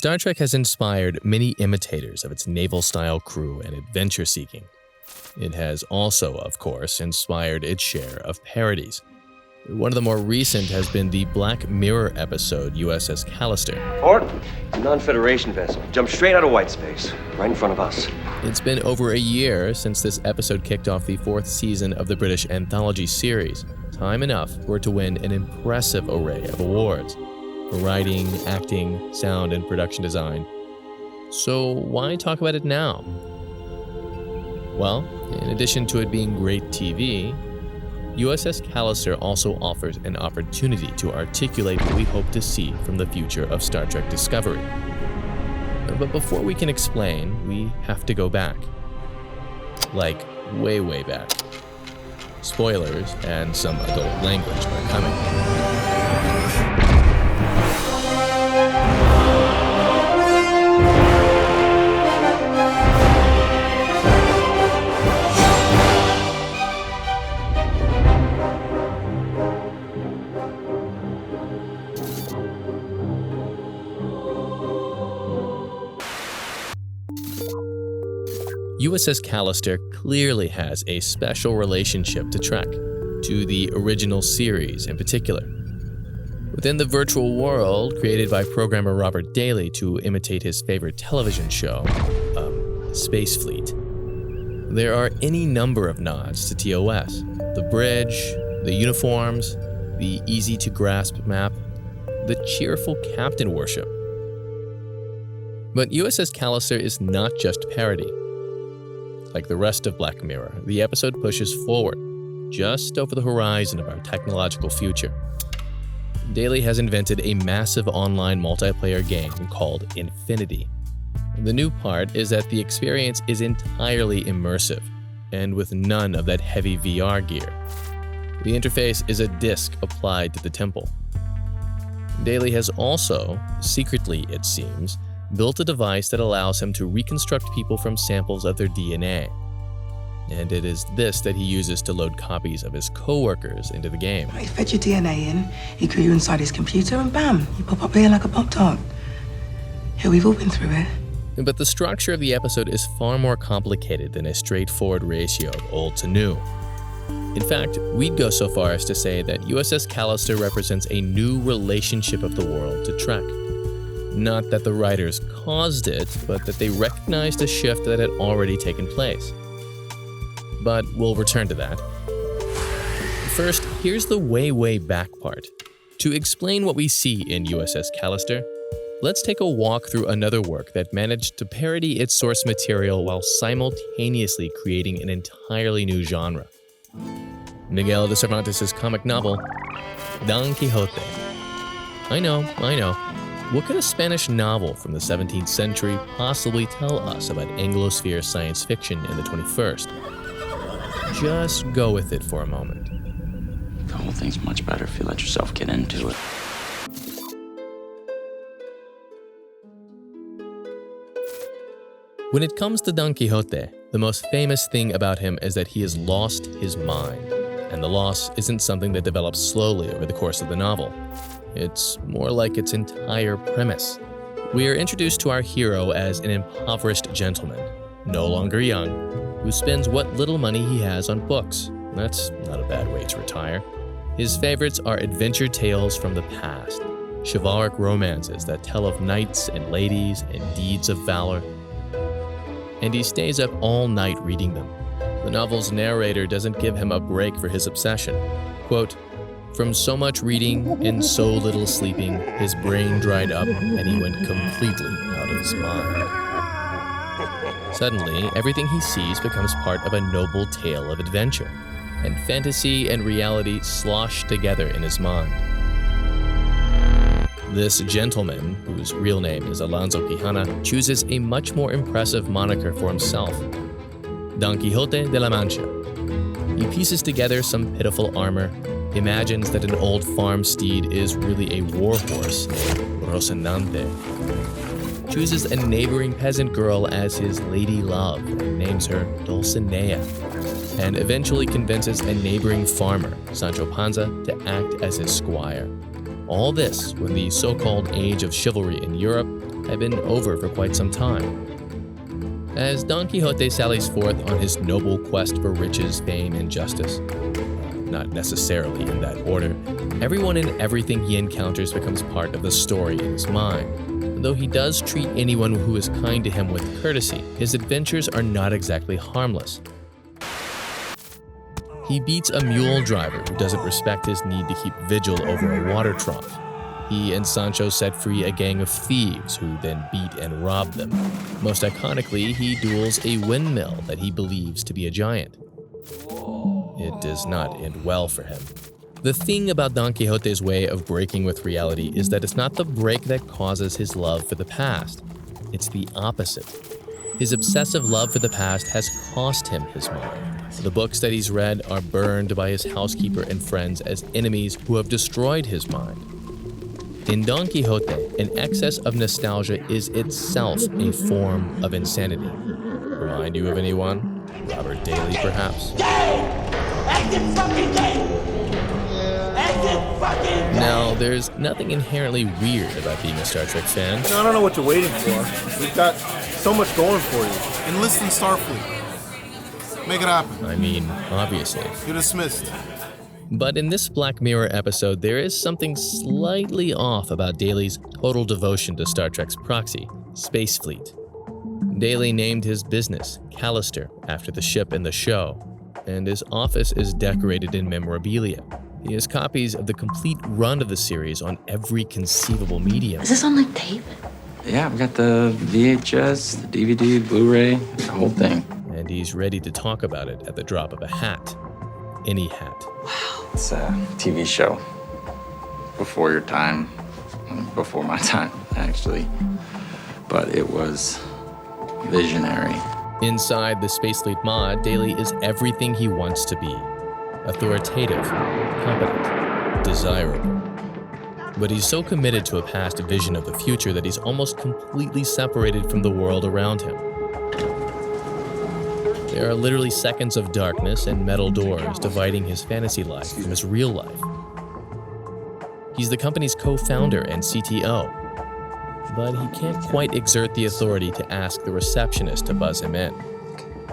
Star Trek has inspired many imitators of its naval-style crew and adventure-seeking. It has also, of course, inspired its share of parodies. One of the more recent has been the Black Mirror episode USS Callister. Port, a non-Federation vessel. Jumped straight out of white space, right in front of us. It's been over a year since this episode kicked off the 4th season of the British anthology series. Time enough for it to win an impressive array of awards for writing, acting, sound, and production design. So why talk about it now? Well, in addition to it being great TV, USS Callister also offers an opportunity to articulate what we hope to see from the future of Star Trek Discovery. But before we can explain, we have to go back. Like, way, way back. Spoilers and some adult language are coming. USS Callister clearly has a special relationship to Trek, to the original series in particular. Within the virtual world created by programmer Robert Daly to imitate his favorite television show, Space Fleet, there are any number of nods to TOS. The bridge, the uniforms, the easy-to-grasp map, the cheerful captain worship. But USS Callister is not just parody. Like the rest of Black Mirror, the episode pushes forward, just over the horizon of our technological future. Daly has invented a massive online multiplayer game called Infinity. The new part is that the experience is entirely immersive, and with none of that heavy VR gear. The interface is a disc applied to the temple. Daly has also, secretly it seems, built a device that allows him to reconstruct people from samples of their DNA. And it is this that he uses to load copies of his co-workers into the game. He fed your DNA in, he grew you inside his computer, and bam, you pop up here like a Pop-Tart. Yeah, we've all been through it. But the structure of the episode is far more complicated than a straightforward ratio of old to new. In fact, we'd go so far as to say that USS Callister represents a new relationship of the world to Trek. Not that the writers caused it, but that they recognized a shift that had already taken place. But we'll return to that. First, here's the way, way back part. To explain what we see in USS Callister, let's take a walk through another work that managed to parody its source material while simultaneously creating an entirely new genre. Miguel de Cervantes' comic novel, Don Quixote. I know. What could a Spanish novel from the 17th century possibly tell us about Anglosphere science fiction in the 21st? Just go with it for a moment. The whole thing's much better if you let yourself get into it. When it comes to Don Quixote, the most famous thing about him is that he has lost his mind. And the loss isn't something that develops slowly over the course of the novel. It's more like its entire premise. We are introduced to our hero as an impoverished gentleman, no longer young, who spends what little money he has on books. That's not a bad way to retire. His favorites are adventure tales from the past, chivalric romances that tell of knights and ladies and deeds of valor. And he stays up all night reading them. The novel's narrator doesn't give him a break for his obsession. Quote, "From so much reading and so little sleeping, his brain dried up and he went completely out of his mind." Suddenly, everything he sees becomes part of a noble tale of adventure, and fantasy and reality slosh together in his mind. This gentleman, whose real name is Alonso Quijana, chooses a much more impressive moniker for himself, Don Quixote de la Mancha. He pieces together some pitiful armor, imagines that an old farm steed is really a warhorse named Rocinante, chooses a neighboring peasant girl as his lady love and names her Dulcinea, and eventually convinces a neighboring farmer, Sancho Panza, to act as his squire. All this when the so-called age of chivalry in Europe had been over for quite some time. As Don Quixote sallies forth on his noble quest for riches, fame, and justice, not necessarily in that order, everyone and everything he encounters becomes part of the story in his mind. Though he does treat anyone who is kind to him with courtesy, his adventures are not exactly harmless. He beats a mule driver who doesn't respect his need to keep vigil over a water trough. He and Sancho set free a gang of thieves who then beat and rob them. Most iconically, he duels a windmill that he believes to be a giant. It does not end well for him. The thing about Don Quixote's way of breaking with reality is that it's not the break that causes his love for the past. It's the opposite. His obsessive love for the past has cost him his mind. The books that he's read are burned by his housekeeper and friends as enemies who have destroyed his mind. In Don Quixote, an excess of nostalgia is itself a form of insanity. Remind you of anyone? Robert Daly, perhaps? Now, there's nothing inherently weird about being a Star Trek fan. I don't know what you're waiting for. We've got so much going for you. Enlist in Starfleet. Make it happen. I mean, obviously. You're dismissed. But in this Black Mirror episode, there is something slightly off about Daly's total devotion to Star Trek's proxy, Space Fleet. Daly named his business Callister after the ship in the show, and his office is decorated in memorabilia. He has copies of the complete run of the series on every conceivable medium. Is this on like tape? Yeah, I've got the VHS, the DVD, Blu-ray, the whole thing. And he's ready to talk about it at the drop of a hat. Any hat. It's a TV show. Before your time. Before my time, actually. But it was visionary. Inside the Space Fleet mod, Daly is everything he wants to be. Authoritative, competent, desirable. But he's so committed to a past vision of the future that he's almost completely separated from the world around him. There are literally seconds of darkness and metal doors dividing his fantasy life from his real life. He's the company's co-founder and CTO, but he can't quite exert the authority to ask the receptionist to buzz him in.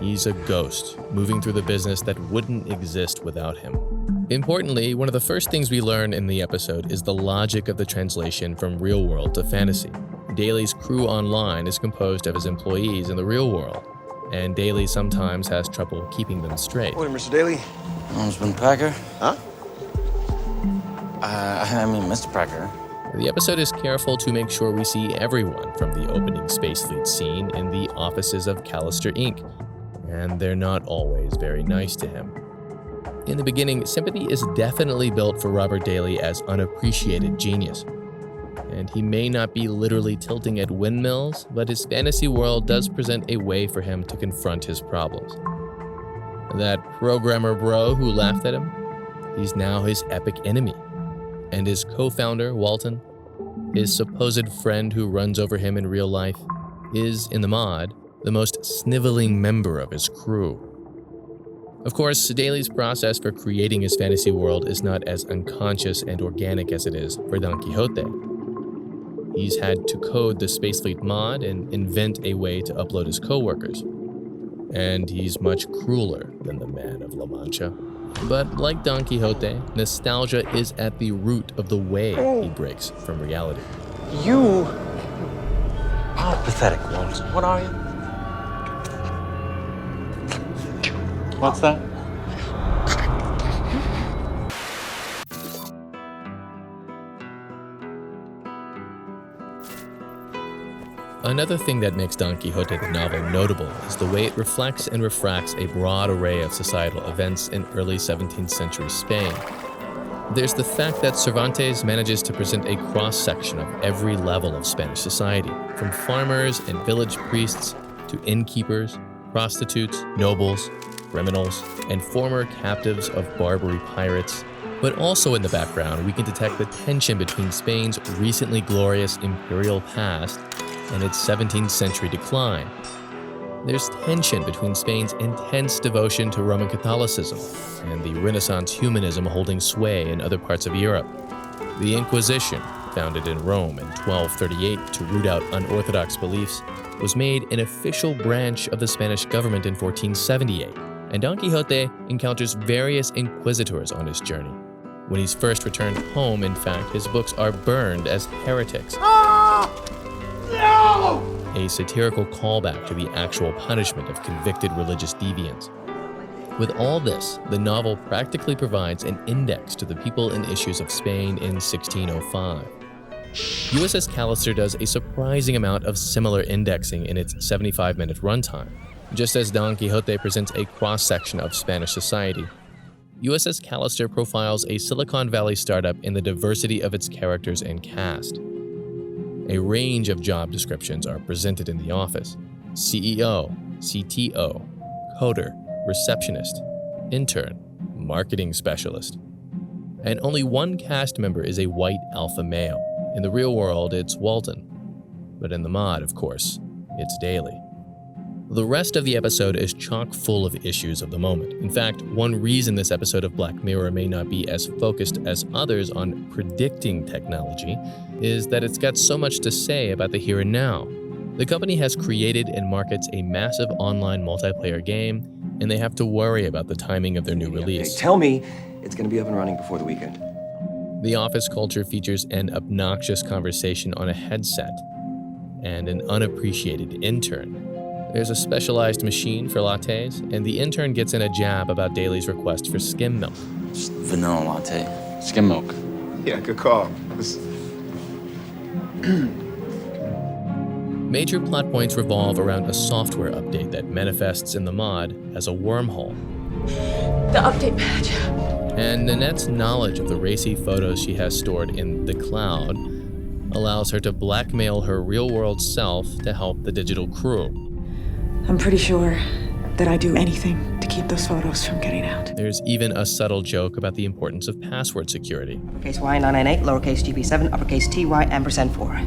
He's a ghost, moving through the business that wouldn't exist without him. Importantly, one of the first things we learn in the episode is the logic of the translation from real world to fantasy. Daly's crew online is composed of his employees in the real world, and Daly sometimes has trouble keeping them straight. Morning, Mr. Daly. Helmsman Packer? Huh? Mr. Packer. The episode is careful to make sure we see everyone from the opening Space Fleet scene in the offices of Callister Inc., and they're not always very nice to him. In the beginning, sympathy is definitely built for Robert Daly as unappreciated genius. And he may not be literally tilting at windmills, but his fantasy world does present a way for him to confront his problems. That programmer bro who laughed at him, he's now his epic enemy. And his co-founder, Walton, his supposed friend who runs over him in real life, is, in the mod, the most sniveling member of his crew. Of course, Daly's process for creating his fantasy world is not as unconscious and organic as it is for Don Quixote. He's had to code the Space Fleet mod and invent a way to upload his coworkers. And he's much crueler than the man of La Mancha. But like Don Quixote, nostalgia is at the root of the way he breaks from reality. You are pathetic, Walt. What are you? What's that? Another thing that makes Don Quixote the novel notable is the way it reflects and refracts a broad array of societal events in early 17th century Spain. There's the fact that Cervantes manages to present a cross-section of every level of Spanish society, from farmers and village priests to innkeepers, prostitutes, nobles, criminals, and former captives of Barbary pirates. But also in the background, we can detect the tension between Spain's recently glorious imperial past and its 17th century decline. There's tension between Spain's intense devotion to Roman Catholicism and the Renaissance humanism holding sway in other parts of Europe. The Inquisition, founded in Rome in 1238 to root out unorthodox beliefs, was made an official branch of the Spanish government in 1478, and Don Quixote encounters various inquisitors on his journey. When he's first returned home, in fact, his books are burned as heretics. A satirical callback to the actual punishment of convicted religious deviants. With all this, the novel practically provides an index to the people and issues of Spain in 1605. USS Callister does a surprising amount of similar indexing in its 75-minute runtime. Just as Don Quixote presents a cross-section of Spanish society, USS Callister profiles a Silicon Valley startup in the diversity of its characters and cast. A range of job descriptions are presented in the office: CEO, CTO, coder, receptionist, intern, marketing specialist. And only one cast member is a white alpha male. In the real world, it's Walton. But in the mod, of course, it's Daly. The rest of the episode is chock full of issues of the moment. In fact, one reason this episode of Black Mirror may not be as focused as others on predicting technology is that it's got so much to say about the here and now. The company has created and markets a massive online multiplayer game, and they have to worry about the timing of their new release. Okay, tell me it's going to be up and running before the weekend. The office culture features an obnoxious conversation on a headset and an unappreciated intern. There's a specialized machine for lattes, and the intern gets in a jab about Daly's request for skim milk. Just vanilla latte. Skim milk. Yeah, good call. Major plot points revolve around a software update that manifests in the mod as a wormhole. The update patch. And Nanette's knowledge of the racy photos she has stored in the cloud allows her to blackmail her real-world self to help the digital crew. I'm pretty sure that I'd do anything to keep those photos from getting out. There's even a subtle joke about the importance of password security. Uppercase Y 998, lowercase GB7, uppercase TY, ampersand 4.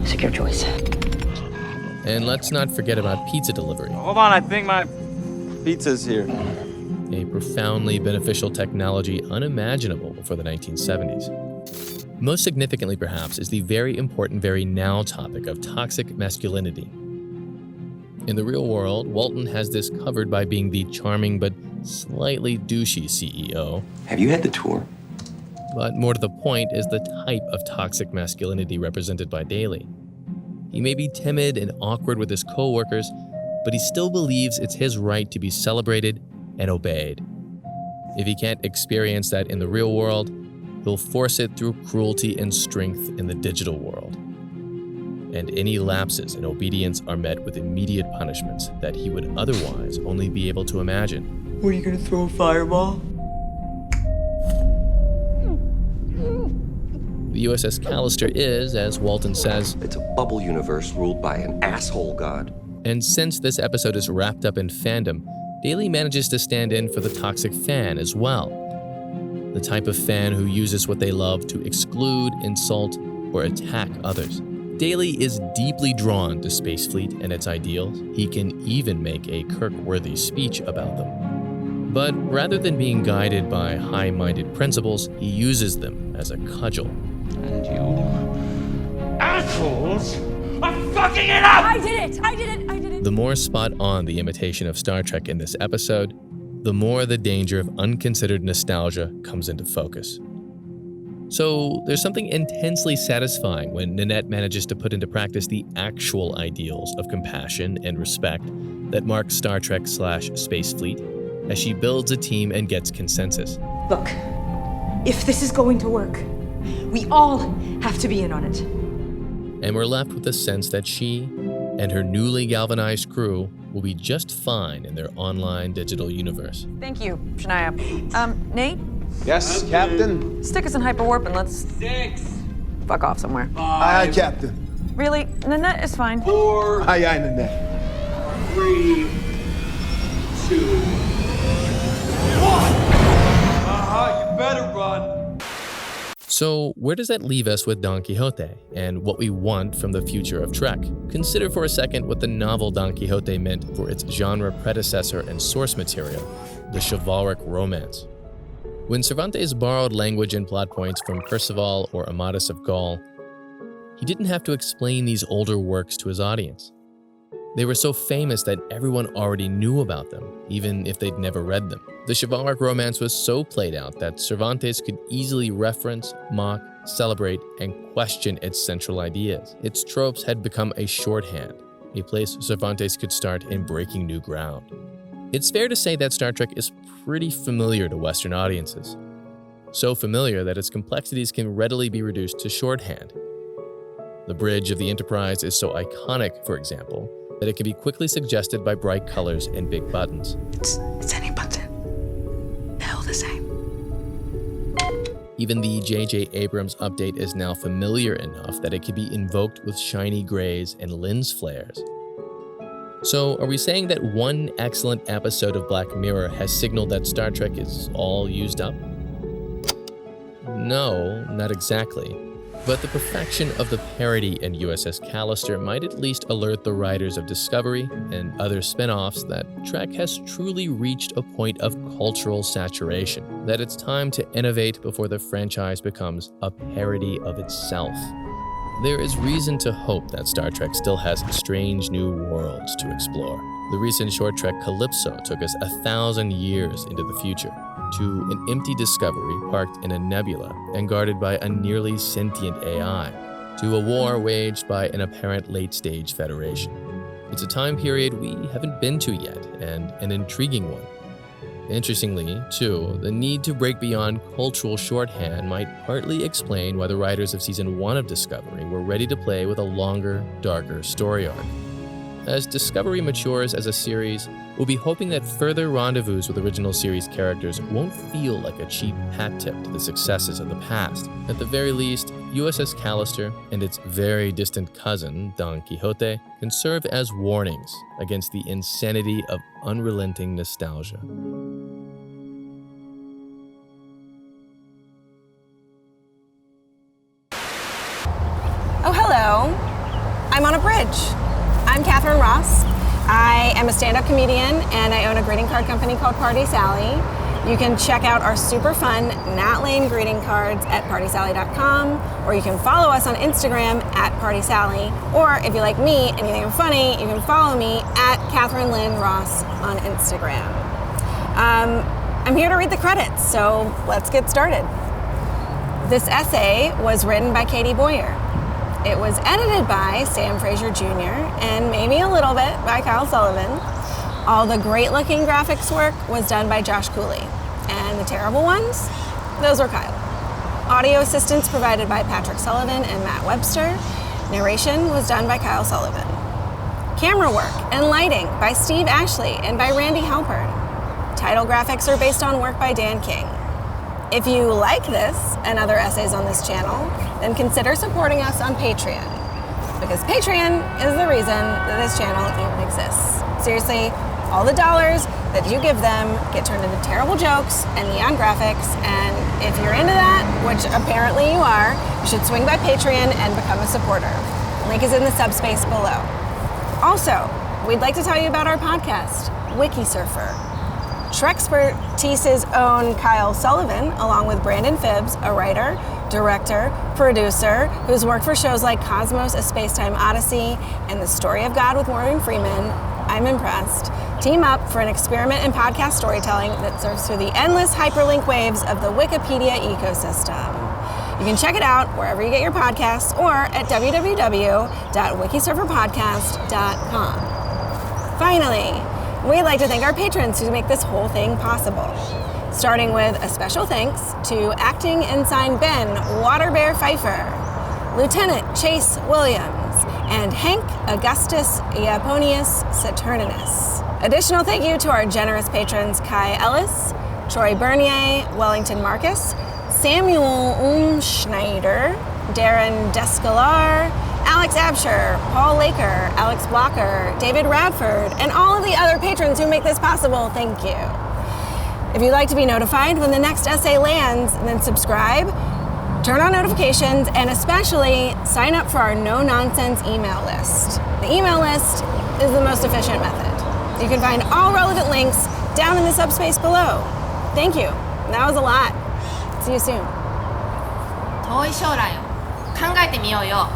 Secure choice. And let's not forget about pizza delivery. Hold on, I think my pizza's here. A profoundly beneficial technology unimaginable before the 1970s. Most significantly, perhaps, is the very important, very now topic of toxic masculinity. In the real world, Walton has this covered by being the charming but slightly douchey CEO. Have you had the tour? But more to the point is the type of toxic masculinity represented by Daly. He may be timid and awkward with his co-workers, but he still believes it's his right to be celebrated and obeyed. If he can't experience that in the real world, he'll force it through cruelty and strength in the digital world. And any lapses in obedience are met with immediate punishments that he would otherwise only be able to imagine. What, are you gonna throw a fireball? The USS Callister is, as Walton says, It's a bubble universe ruled by an asshole god. and since this episode is wrapped up in fandom, Daly manages to stand in for the toxic fan as well. The type of fan who uses what they love to exclude, insult, or attack others. Daly is deeply drawn to Space Fleet and its ideals. He can even make a Kirk-worthy speech about them. But rather than being guided by high-minded principles, he uses them as a cudgel. And you assholes are fucking it up! I did it! The more spot on the imitation of Star Trek in this episode, the more the danger of unconsidered nostalgia comes into focus. So there's something intensely satisfying when Nanette manages to put into practice the actual ideals of compassion and respect that mark Star Trek/Space Fleet as she builds a team and gets consensus. Look, if this is going to work, we all have to be in on it. And we're left with the sense that she and her newly galvanized crew will be just fine in their online digital universe. Thank you, Shania. Nate, Yes, Captain. stick us in hyperwarp and let's 6, fuck off somewhere. Aye, Captain. Really? Nanette is fine. 4, Aye, aye, Nanette. 3, 2, 1. You better run. So where does that leave us with Don Quixote and what we want from the future of Trek? Consider for a second what the novel Don Quixote meant for its genre predecessor and source material, the chivalric romance. When Cervantes borrowed language and plot points from Percival or Amadis of Gaul, he didn't have to explain these older works to his audience. They were so famous that everyone already knew about them, even if they'd never read them. The chivalric romance was so played out that Cervantes could easily reference, mock, celebrate, and question its central ideas. Its tropes had become a shorthand, a place Cervantes could start in breaking new ground. It's fair to say that Star Trek is pretty familiar to Western audiences. So familiar that its complexities can readily be reduced to shorthand. The bridge of the Enterprise is so iconic, for example, that it can be quickly suggested by bright colors and big buttons. It's any button. They're all the same. Even the J.J. Abrams update is now familiar enough that it can be invoked with shiny grays and lens flares. So, are we saying that one excellent episode of Black Mirror has signaled that Star Trek is all used up? No, not exactly. But the perfection of the parody in USS Callister might at least alert the writers of Discovery and other spin-offs that Trek has truly reached a point of cultural saturation, that it's time to innovate before the franchise becomes a parody of itself. There is reason to hope that Star Trek still has strange new worlds to explore. The recent short trek Calypso took us 1,000 years into the future, to an empty Discovery parked in a nebula and guarded by a nearly sentient AI, to a war waged by an apparent late-stage Federation. It's a time period we haven't been to yet, and an intriguing one. Interestingly, too, the need to break beyond cultural shorthand might partly explain why the writers of Season 1 of Discovery were ready to play with a longer, darker story arc. As Discovery matures as a series, we'll be hoping that further rendezvous with original series characters won't feel like a cheap hat tip to the successes of the past. At the very least, USS Callister and its very distant cousin, Don Quixote, can serve as warnings against the insanity of unrelenting nostalgia. Oh, hello. I'm on a bridge. I'm Catherine Ross. I am a stand-up comedian and I own a greeting card company called Party Sally. You can check out our super fun Nat Lane greeting cards at partysally.com, or you can follow us on Instagram at Party Sally, or if you like me and you think I'm funny, you can follow me at Catherine Lynn Ross on Instagram. I'm here to read the credits, so let's get started. This essay was written by Katie Boyer. It was edited by Sam Fraser Jr. and maybe a little bit by Kyle Sullivan. All the great-looking graphics work was done by Josh Cooley. And the terrible ones? Those were Kyle. Audio assistance provided by Patrick Sullivan and Matt Webster. Narration was done by Kyle Sullivan. Camera work and lighting by Steve Ashley and by Randy Halpern. Title graphics are based on work by Dan King. If you like this and other essays on this channel, then consider supporting us on Patreon, because Patreon is the reason that this channel even exists. Seriously, all the dollars that you give them get turned into terrible jokes and neon graphics, and if you're into that, which apparently you are, you should swing by Patreon and become a supporter. Link is in the subspace below. Also, we'd like to tell you about our podcast, Wiki Surfer. Trexpertise's own Kyle Sullivan, along with Brandon Phibbs, a writer, director, producer, who's worked for shows like Cosmos, A Spacetime Odyssey, and The Story of God with Morgan Freeman, I'm impressed, team up for an experiment in podcast storytelling that surfs through the endless hyperlink waves of the Wikipedia ecosystem. You can check it out wherever you get your podcasts or at www.wikisurferpodcast.com. Finally, we'd like to thank our patrons who make this whole thing possible. Starting with a special thanks to Acting Ensign Ben Waterbear Pfeiffer, Lieutenant Chase Williams, and Hank Augustus Iaponius Saturninus. Additional thank you to our generous patrons Kai Ellis, Troy Bernier, Wellington Marcus, Samuel Schneider, Darren Descalar, Alex Absher, Paul Laker, Alex Blocker, David Radford, and all of the other patrons who make this possible, thank you. If you'd like to be notified when the next essay lands, then subscribe, turn on notifications, and especially sign up for our no-nonsense email list. The email list is the most efficient method. You can find all relevant links down in the subspace below. Thank you. That was a lot. See you soon. 遠い将来を考えてみようよ。